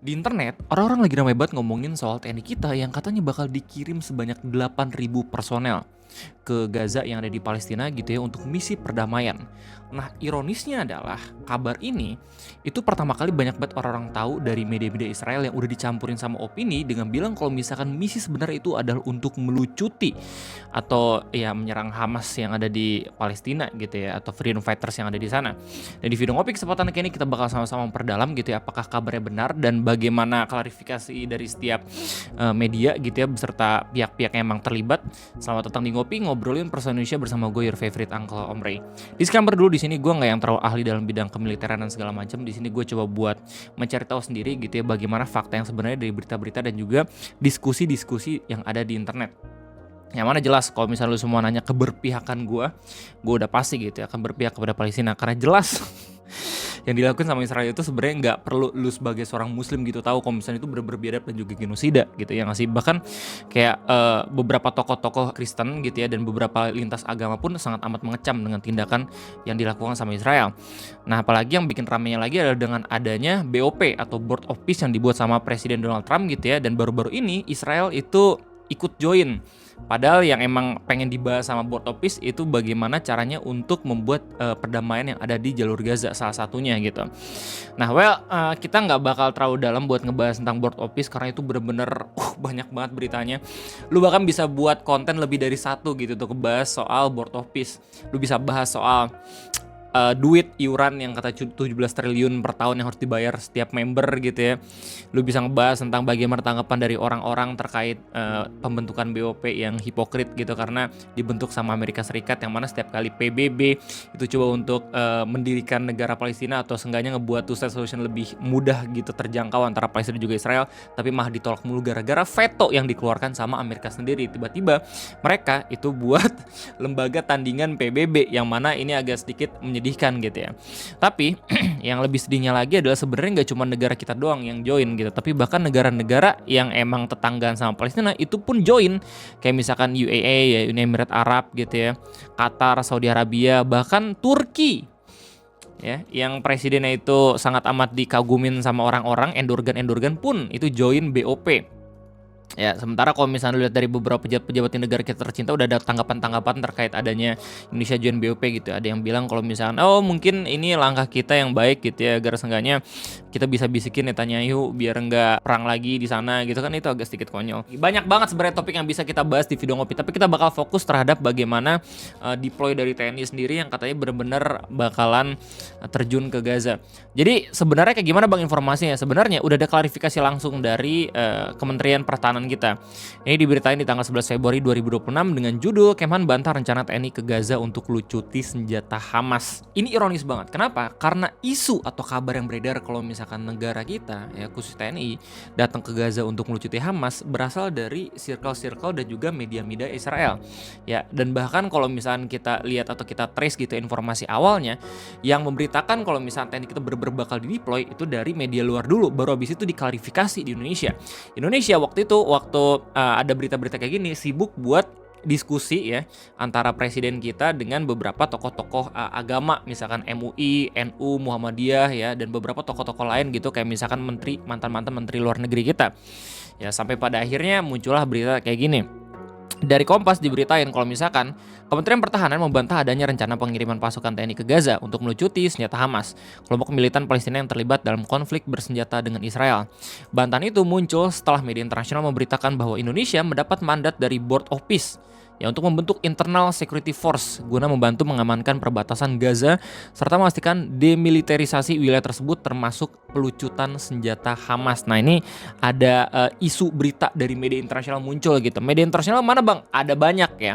Di internet, orang-orang lagi ramai banget ngomongin soal TNI kita yang katanya bakal dikirim sebanyak 8.000 personel ke Gaza yang ada di Palestina gitu ya untuk misi perdamaian. Nah, ironisnya adalah kabar ini itu pertama kali banyak banget orang-orang tahu dari media-media Israel yang udah dicampurin sama opini dengan bilang kalau misalkan misi sebenarnya itu adalah untuk melucuti atau ya menyerang Hamas yang ada di Palestina gitu ya atau freedom fighters yang ada di sana. Dan di video ngopi kesempatan kali ini kita bakal sama-sama memperdalam gitu ya apakah kabarnya benar dan bagaimana klarifikasi dari setiap media gitu ya beserta pihak-pihak yang emang terlibat. Selamat datang di Ngopi, ngobrolin persoalan Indonesia bersama gue your favorite Uncle Om Ray. Disclaimer dulu, di sini gue nggak yang terlalu ahli dalam bidang kemiliteran dan segala macam. Di sini gue coba buat mencari tahu sendiri gitu ya bagaimana fakta yang sebenarnya dari berita-berita dan juga diskusi-diskusi yang ada di internet. Yang mana jelas kalau misalnya lu semua nanya keberpihakan gue udah pasti gitu ya akan berpihak kepada Palestina karena jelas yang dilakukan sama Israel itu sebenarnya nggak perlu lu sebagai seorang muslim gitu tahu kalau misalnya itu benar-benar biadab dan juga genosida gitu ya nggak sih. Bahkan kayak beberapa tokoh-tokoh Kristen gitu ya dan beberapa lintas agama pun sangat amat mengecam dengan tindakan yang dilakukan sama Israel. Nah, apalagi yang bikin ramenya lagi adalah dengan adanya BOP atau Board of Peace yang dibuat sama Presiden Donald Trump gitu ya, dan baru-baru ini Israel itu ikut join. Padahal yang emang pengen dibahas sama Board of Peace itu bagaimana caranya untuk membuat perdamaian yang ada di jalur Gaza salah satunya gitu. Nah, kita nggak bakal terlalu dalam buat ngebahas tentang Board of Peace karena itu bener-bener banyak banget beritanya. Lu bahkan bisa buat konten lebih dari satu gitu untuk ngebahas soal Board of Peace. Lu bisa bahas soal duit iuran yang kata 17 triliun per tahun yang harus dibayar setiap member gitu ya. Lu bisa ngebahas tentang bagaimana tanggapan dari orang-orang terkait pembentukan BOP yang hipokrit gitu karena dibentuk sama Amerika Serikat, yang mana setiap kali PBB itu coba untuk mendirikan negara Palestina atau seenggaknya ngebuat two state solution lebih mudah gitu terjangkau antara Palestina dan juga Israel, tapi malah ditolak mulu gara-gara veto yang dikeluarkan sama Amerika sendiri. Tiba-tiba mereka itu buat lembaga tandingan PBB yang mana ini agak sedikit menyedihkan gitu ya. Tapi yang lebih sedihnya lagi adalah sebenarnya nggak cuma negara kita doang yang join gitu, tapi bahkan negara-negara yang emang tetanggaan sama Palestina itu pun join, kayak misalkan UAE ya, Uni Emirat Arab gitu ya, Qatar, Saudi Arabia, bahkan Turki ya, yang presidennya itu sangat amat dikagumin sama orang-orang, Endorgan pun itu join BOP. Ya, sementara kalau misalnya lihat dari beberapa pejabat-pejabat di negara kita tercinta udah ada tanggapan-tanggapan terkait adanya Indonesia join BOP gitu. Ada yang bilang kalau misalnya mungkin ini langkah kita yang baik gitu ya, agar seenggaknya kita bisa bisikin Netanyahu biar nggak perang lagi di sana gitu kan. Itu agak sedikit konyol. Banyak banget sebenarnya topik yang bisa kita bahas di video ngopi, tapi kita bakal fokus terhadap bagaimana deploy dari TNI sendiri yang katanya benar-benar bakalan terjun ke Gaza. Jadi sebenarnya kayak gimana Bang informasinya? Sebenarnya udah ada klarifikasi langsung dari Kementerian Pertahanan kita. Ini diberitain di tanggal 11 Februari 2026 dengan judul Kemhan bantah rencana TNI ke Gaza untuk lucuti senjata Hamas. Ini ironis banget. Kenapa? Karena isu atau kabar yang beredar kalau misalkan negara kita ya khusus TNI datang ke Gaza untuk melucuti Hamas berasal dari circle-circle dan juga media-media Israel. Ya, dan bahkan kalau misalkan kita lihat atau kita trace gitu informasi awalnya yang memberitakan kalau misalkan TNI kita bakal dideploy itu dari media luar dulu, baru habis itu diklarifikasi di Indonesia. Indonesia waktu ada berita-berita kayak gini sibuk buat diskusi ya antara presiden kita dengan beberapa tokoh-tokoh agama, misalkan MUI, NU, Muhammadiyah ya, dan beberapa tokoh-tokoh lain gitu kayak misalkan mantan-mantan menteri luar negeri kita. Ya, sampai pada akhirnya muncullah berita kayak gini. Dari Kompas diberitain kalau misalkan Kementerian Pertahanan membantah adanya rencana pengiriman pasukan TNI ke Gaza untuk melucuti senjata Hamas, kelompok militan Palestina yang terlibat dalam konflik bersenjata dengan Israel. Bantahan itu muncul setelah media internasional memberitakan bahwa Indonesia mendapat mandat dari Board of Peace ya untuk membentuk Internal Security Force guna membantu mengamankan perbatasan Gaza serta memastikan demilitarisasi wilayah tersebut termasuk pelucutan senjata Hamas. Nah, ini ada isu berita dari media internasional muncul gitu. Media internasional mana Bang? Ada banyak ya.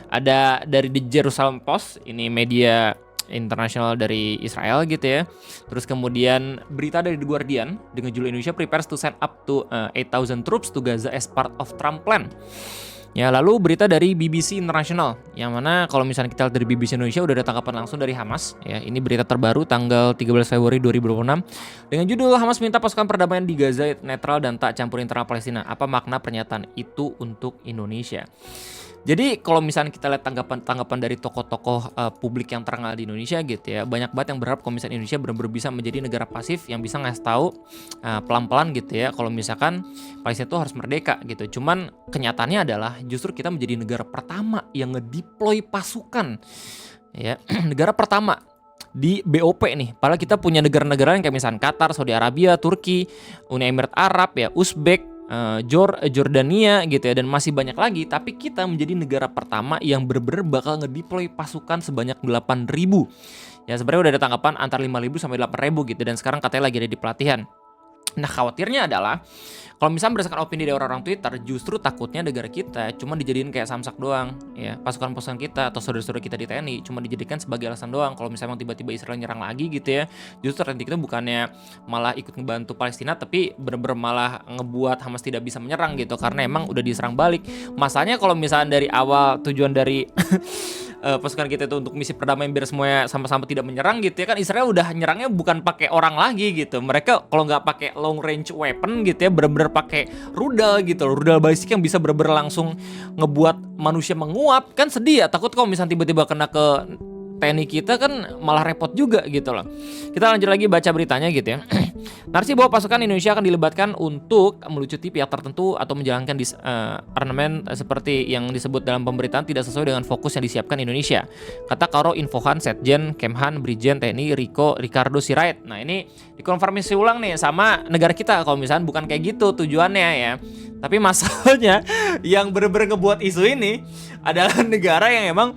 Ada dari The Jerusalem Post, ini media internasional dari Israel gitu ya. Terus kemudian berita dari The Guardian dengan judul Indonesia prepares to send up to 8,000 troops to Gaza as part of Trump plan. Ya, lalu berita dari BBC International, yang mana kalau misalnya kita lihat dari BBC Indonesia udah ada tanggapan langsung dari Hamas. Ya, ini berita terbaru tanggal 13 Februari 2026 dengan judul Hamas minta pasukan perdamaian di Gaza netral dan tak campur internal Palestina. Apa makna pernyataan itu untuk Indonesia? Jadi kalau misalnya kita lihat tanggapan dari tokoh-tokoh publik yang terkenal di Indonesia gitu ya, banyak banget yang berharap kalau misalnya Indonesia benar-benar bisa menjadi negara pasif yang bisa ngasih tahu pelan-pelan gitu ya, kalau misalkan Palestina itu harus merdeka gitu. Cuman kenyataannya adalah justru kita menjadi negara pertama yang ngedeploy pasukan ya, negara pertama di BOP nih. Padahal kita punya negara-negara yang kayak misalnya Qatar, Saudi Arabia, Turki, Uni Emirat Arab ya, Uzbek, Jordania gitu ya, dan masih banyak lagi. Tapi kita menjadi negara pertama yang bener-bener bakal ngedeploy pasukan sebanyak 8.000. Ya sebenarnya udah ada tanggapan antara 5.000 sampai 8.000 gitu, dan sekarang katanya lagi ada di pelatihan. Nah khawatirnya adalah kalau misalnya berdasarkan opini dari orang-orang Twitter, justru takutnya negara kita cuma dijadiin kayak samsak doang ya, pasukan-pasukan kita atau saudara-saudara kita di TNI cuma dijadikan sebagai alasan doang. Kalau misalnya tiba-tiba Israel nyerang lagi gitu ya, justru nanti kita bukannya malah ikut ngebantu Palestina, tapi bener-bener malah ngebuat Hamas tidak bisa menyerang gitu, karena emang udah diserang balik. Masalahnya kalau misalnya dari awal tujuan dari pasukan kita itu untuk misi perdamaian biar semuanya sama-sama tidak menyerang gitu ya, kan Israel udah nyerangnya bukan pakai orang lagi gitu. Mereka kalau nggak pakai long range weapon gitu ya, bener-bener pakai rudal gitu loh, rudal balistik yang bisa bener-bener langsung ngebuat manusia menguap. Kan sedih ya, takut kalau misalnya tiba-tiba kena ke TNI kita kan malah repot juga gitu loh. Kita lanjut lagi baca beritanya gitu ya. Narasi bahwa pasukan Indonesia akan dilibatkan untuk melucuti pihak tertentu atau menjalankan armament seperti yang disebut dalam pemberitaan tidak sesuai dengan fokus yang disiapkan Indonesia, kata Karo Infohan Setjen Kemhan Brigjen TNI Ricardo Sirait. Nah ini dikonfirmasi ulang nih sama negara kita kalau misalnya bukan kayak gitu tujuannya ya. Tapi masalahnya yang bener-bener ngebuat isu ini adalah negara yang emang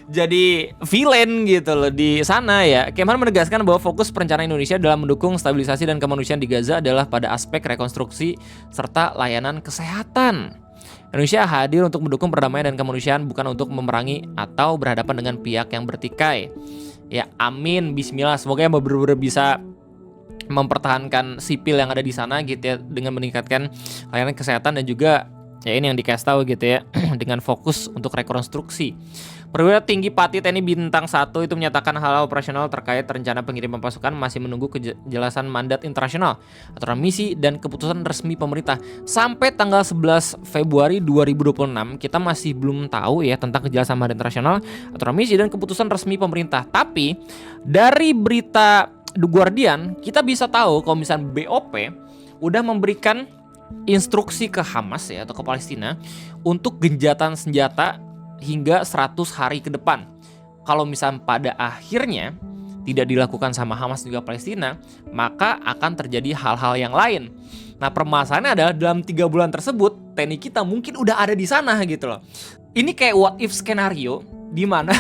jadi villain gitu loh di sana ya. Kemhan menegaskan bahwa fokus perencanaan Indonesia dalam mendukung stabilisasi dan kemanusiaan di Gaza adalah pada aspek rekonstruksi serta layanan kesehatan. Indonesia hadir untuk mendukung perdamaian dan kemanusiaan, bukan untuk memerangi atau berhadapan dengan pihak yang bertikai. Ya amin, bismillah, semoga yang benar-benar bisa mempertahankan sipil yang ada di sana gitu ya, dengan meningkatkan layanan kesehatan dan juga ya ini yang dikasih tahu gitu ya dengan fokus untuk rekonstruksi. Perwira Tinggi Pati TNI Bintang 1 itu menyatakan hal operasional terkait rencana pengiriman pasukan masih menunggu kejelasan mandat internasional, aturan misi, dan keputusan resmi pemerintah. Sampai tanggal 11 Februari 2026 kita masih belum tahu ya tentang kejelasan mandat internasional, aturan misi, dan keputusan resmi pemerintah. Tapi dari berita The Guardian kita bisa tahu kalau misalnya BOP udah memberikan instruksi ke Hamas ya atau ke Palestina untuk genjatan senjata hingga 100 hari ke depan. Kalau misalnya pada akhirnya tidak dilakukan sama Hamas juga Palestina, maka akan terjadi hal-hal yang lain. Nah permasalahannya adalah dalam 3 bulan tersebut TNI kita mungkin udah ada di sana gitu loh. Ini kayak what if skenario di mana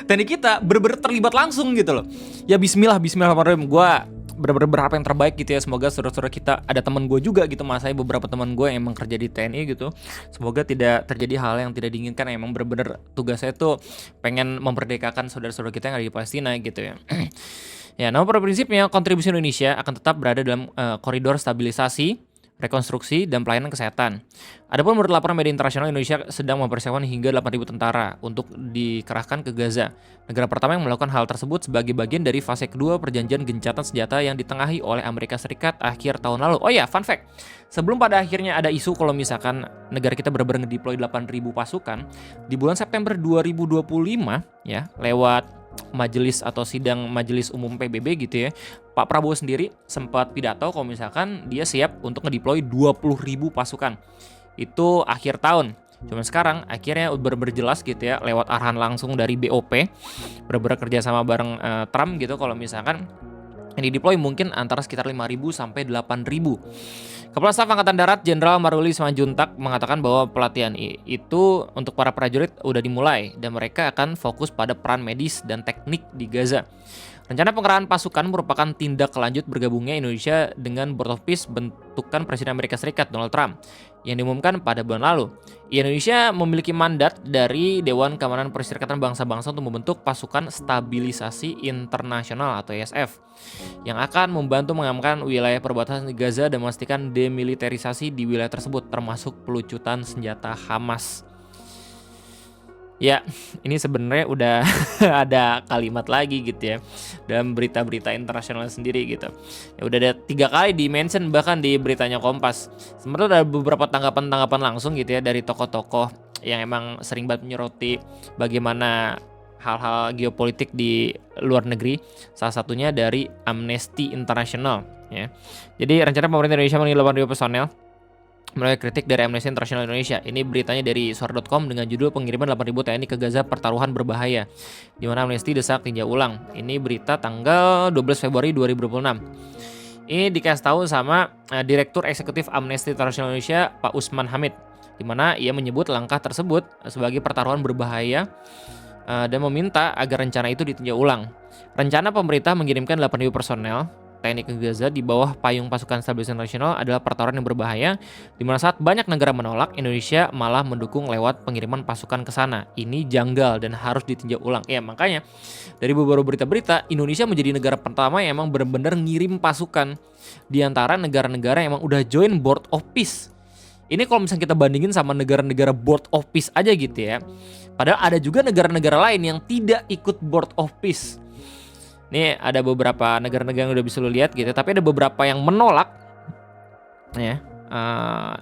TNI kita bener-bener terlibat langsung gitu loh. Ya bismillahirrahmanirrahim, gue benar-benar berharap yang terbaik gitu ya. Semoga saudara-saudara kita, ada teman gue juga gitu, masanya beberapa teman gue yang emang kerja di TNI gitu, semoga tidak terjadi hal yang tidak diinginkan. Emang benar-benar tugas saya tuh pengen memerdekakan saudara-saudara kita yang ada di Palestina gitu ya. Ya, namun pada prinsipnya kontribusi Indonesia akan tetap berada dalam koridor stabilisasi, rekonstruksi, dan pelayanan kesehatan. Adapun menurut laporan media internasional, Indonesia sedang mempersiapkan hingga 8.000 tentara untuk dikerahkan ke Gaza. Negara pertama yang melakukan hal tersebut sebagai bagian dari fase kedua perjanjian gencatan senjata yang ditengahi oleh Amerika Serikat akhir tahun lalu. Oh ya, fun fact. Sebelum pada akhirnya ada isu kalau misalkan negara kita benar-benar ngedeploy 8.000 pasukan, di bulan September 2025 ya, lewat majelis atau sidang majelis umum PBB gitu ya, Pak Prabowo sendiri sempat pidato kalau misalkan dia siap untuk ngedeploy 20.000 pasukan itu akhir tahun. Cuman sekarang akhirnya berjelas gitu ya lewat arahan langsung dari BOP, bener-bener kerja sama bareng Trump gitu, kalau misalkan yang dideploy mungkin antara sekitar 5.000 sampai 8.000. Kepala Staf Angkatan Darat Jenderal Maruli Simanjuntak mengatakan bahwa pelatihan itu untuk para prajurit udah dimulai dan mereka akan fokus pada peran medis dan teknik di Gaza. Rencana pengerahan pasukan merupakan tindak lanjut bergabungnya Indonesia dengan Board of Peace bentukan Presiden Amerika Serikat Donald Trump yang diumumkan pada bulan lalu. Indonesia memiliki mandat dari Dewan Keamanan Perserikatan Bangsa-Bangsa untuk membentuk pasukan stabilisasi internasional atau ISF yang akan membantu mengamankan wilayah perbatasan di Gaza dan memastikan demilitarisasi di wilayah tersebut termasuk pelucutan senjata Hamas. Ya, ini sebenarnya udah ada kalimat lagi gitu ya dalam berita-berita internasional sendiri gitu. Ya udah ada 3 kali di-mention bahkan di beritanya Kompas. Sebenarnya ada beberapa tanggapan-tanggapan langsung gitu ya dari tokoh-tokoh yang emang sering banget menyoroti bagaimana hal-hal geopolitik di luar negeri, salah satunya dari Amnesty International ya. Jadi rencana pemerintah Indonesia mengirim 8.000 personel melalui kritik dari Amnesty International Indonesia. Ini beritanya dari suara.com dengan judul pengiriman 8.000 TNI ke Gaza pertaruhan berbahaya, di mana Amnesty desak tinjau ulang. Ini berita tanggal 12 Februari 2026. Ini dikasih tahu sama Direktur Eksekutif Amnesty International Indonesia, Pak Usman Hamid, di mana ia menyebut langkah tersebut sebagai pertaruhan berbahaya dan meminta agar rencana itu ditinjau ulang. Rencana pemerintah mengirimkan 8.000 personel TNI ke Gaza di bawah payung pasukan stabilitas nasional adalah pertaruhan yang berbahaya, di mana saat banyak negara menolak, Indonesia malah mendukung lewat pengiriman pasukan ke sana. Ini janggal dan harus ditinjau ulang. Ya, makanya dari beberapa berita-berita, Indonesia menjadi negara pertama yang emang benar-benar ngirim pasukan di antara negara-negara yang emang udah join Board of Peace. Ini kalau misalnya kita bandingin sama negara-negara Board of Peace aja gitu ya. Padahal ada juga negara-negara lain yang tidak ikut Board of Peace. Ini ada beberapa negara-negara yang udah bisa lo lihat gitu, tapi ada beberapa yang menolak ya.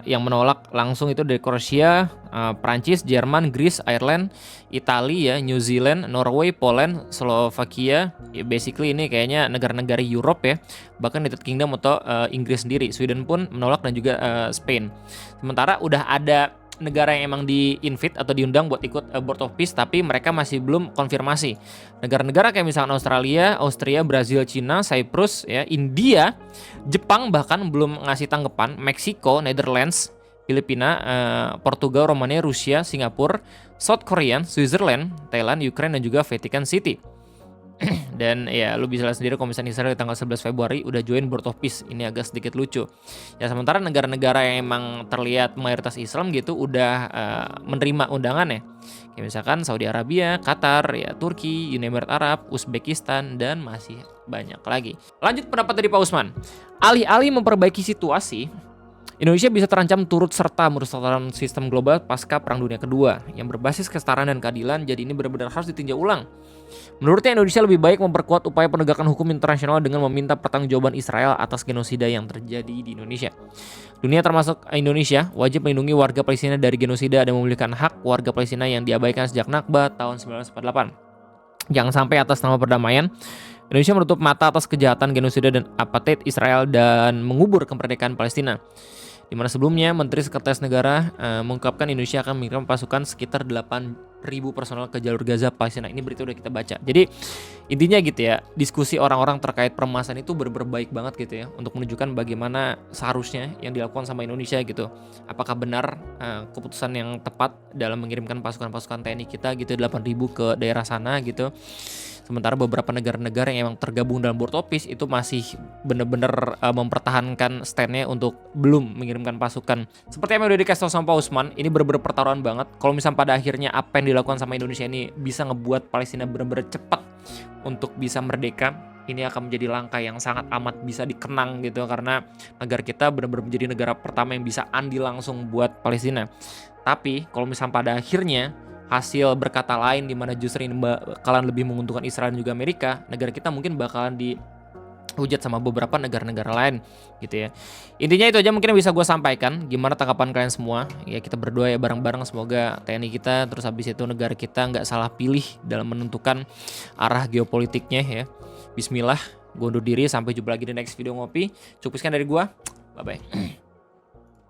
Yang menolak langsung itu dari Kroasia, Prancis, Jerman, Greece, Ireland, Italia, New Zealand, Norway, Poland, Slovakia. Ya, basically ini kayaknya negara-negara Europe ya, bahkan United Kingdom atau Inggris sendiri. Sweden pun menolak dan juga Spain. Sementara udah ada negara yang emang di-invite atau diundang buat ikut Board of Peace, tapi mereka masih belum konfirmasi. Negara-negara kayak misalkan Australia, Austria, Brazil, Cina, Cyprus, ya, India, Jepang bahkan belum ngasih tanggapan. Meksiko, Netherlands, Filipina, Portugal, Romania, Rusia, Singapura, South Korea, Switzerland, Thailand, Ukraine, dan juga Vatican City. Dan ya lu bisa lihat sendiri kalau misalnya Israel di tanggal 11 Februari udah join Board of Peace. Ini agak sedikit lucu. Ya sementara negara-negara yang emang terlihat mayoritas Islam gitu udah menerima undangannya. Kayak misalkan Saudi Arabia, Qatar, ya Turki, Uni Emirat Arab, Uzbekistan, dan masih banyak lagi. Lanjut pendapat dari Pak Usman. Alih-alih memperbaiki situasi, Indonesia bisa terancam turut serta merusak sistem global pasca Perang Dunia Kedua yang berbasis kesetaraan dan keadilan. Jadi ini benar-benar harus ditinjau ulang. Menurutnya Indonesia lebih baik memperkuat upaya penegakan hukum internasional dengan meminta pertanggungjawaban Israel atas genosida yang terjadi di Indonesia. Dunia termasuk Indonesia wajib melindungi warga Palestina dari genosida dan memulihkan hak warga Palestina yang diabaikan sejak Nakba tahun 1948. Jangan sampai atas nama perdamaian Indonesia menutup mata atas kejahatan genosida dan apartheid Israel dan mengubur kemerdekaan Palestina. Di mana sebelumnya Menteri Sekretaris Negara mengungkapkan Indonesia akan mengirim pasukan sekitar 8.000 personel ke jalur Gaza Palestina. Ini berita udah kita baca. Jadi intinya gitu ya, diskusi orang-orang terkait permasalahan itu baik banget gitu ya, untuk menunjukkan bagaimana seharusnya yang dilakukan sama Indonesia gitu. Apakah benar keputusan yang tepat dalam mengirimkan pasukan-pasukan TNI kita gitu 8.000 ke daerah sana gitu. Sementara beberapa negara-negara yang emang tergabung dalam Board of Peace itu masih benar-benar mempertahankan stand-nya untuk belum mengirimkan pasukan. Seperti yang udah dikasih tau sama Pak Usman, ini benar-benar pertaruhan banget. Kalau misalnya pada akhirnya apa yang dilakukan sama Indonesia ini bisa ngebuat Palestina benar-benar cepat untuk bisa merdeka, ini akan menjadi langkah yang sangat amat bisa dikenang gitu, karena negara kita benar-benar menjadi negara pertama yang bisa andil langsung buat Palestina. Tapi kalau misalnya pada akhirnya hasil berkata lain di mana justru ini bakalan lebih menguntungkan Israel dan juga Amerika, negara kita mungkin bakalan dihujat sama beberapa negara-negara lain gitu ya. Intinya itu aja mungkin yang bisa gue sampaikan. Gimana tanggapan kalian semua? Ya kita berdoa ya bareng-bareng semoga TNI kita terus habis itu negara kita nggak salah pilih dalam menentukan arah geopolitiknya ya. Bismillah, gue undur diri, sampai jumpa lagi di next video ngopi. Cukup sekian dari gue, bye bye.